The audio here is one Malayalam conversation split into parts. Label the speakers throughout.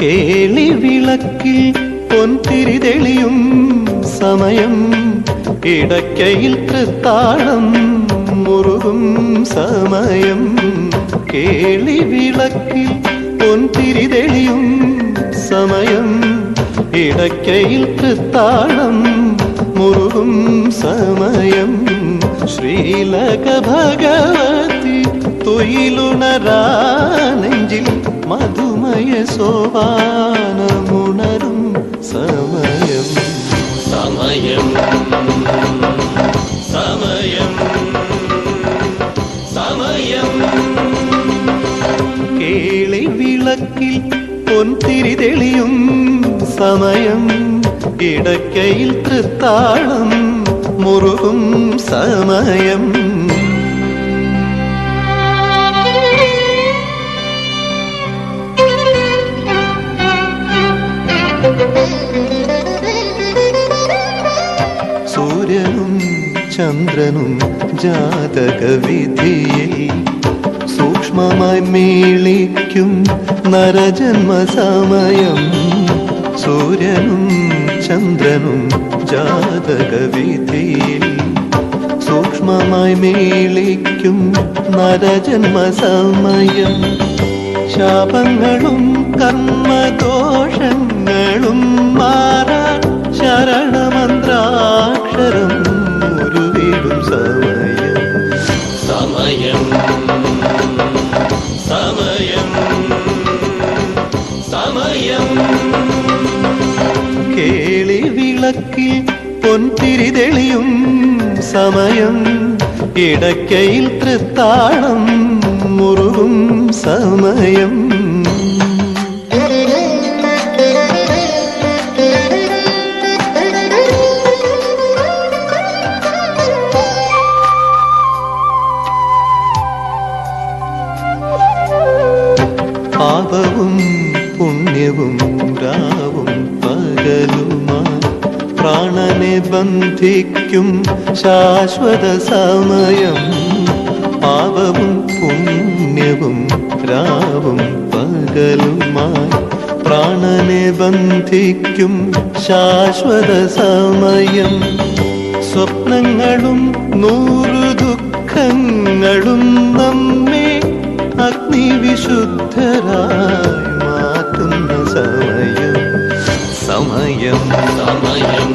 Speaker 1: കേളി വിളക്കിൽ പൊൻതിരി തെളിയും സമയം, ഇടയ്ക്കയിൽ തൃത്താളം മുറുകും സമയം. കേളി വിളക്കിൽ പൊൻതിരി തെളിയും സമയം, ഇടയ്ക്കയിൽ തൃത്താളം മുറുകും സമയം. ശ്രീലക ഭഗവതി തൊയിലുണരാനെഞ്ചിൽ മധുമയ സോപാനമുണരും സമയം.
Speaker 2: സമയം സമയം സമയം.
Speaker 1: കേളി വിളക്കിൽ പൊൻതിരി തെളിയും സമയം, ഇടയ്ക്കയിൽ തൃത്താളം മുറുകും സമയം. സൂര്യനും ചന്ദ്രനും ജാതകവിധിയിൽ സൂക്ഷ്മമായി മേളിക്കും നരജന്മസമയം. സൂര്യനും ചന്ദ്രനും ജാതകവിധിയിൽ സൂക്ഷ്മമായി മേളിക്കും നരജന്മസമയം. ശാപങ്ങളും കർമ്മദോഷങ്ങളും മാറാൻ ശരണമന്ത്രാക്ഷരം ഉരുവിടും സമയം.
Speaker 2: സമയം സമയം സമയം.
Speaker 1: കേളി വിളക്കിൽ പൊൻതിരി തെളിയും സമയം, ഇടയ്ക്കയിൽ തൃത്താളം മുറുകും സമയം. പാപവും പുണ്യവും രാവും പകലുമായി പ്രാണനെ ബന്ധിക്കും ശാശ്വത സമയം. പാപവും പുണ്യവും രാവും പകലുമായി പ്രാണനെ ബന്ധിക്കും ശാശ്വത സമയം. സ്വപ്നങ്ങളും 100 ദുഃഖങ്ങളും നമ്മെ അഗ്നിവിശുദ്ധരായി മാറ്റുന്ന സമയം. സമയം
Speaker 2: സമയം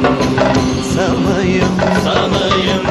Speaker 1: സമയം
Speaker 2: സമയം.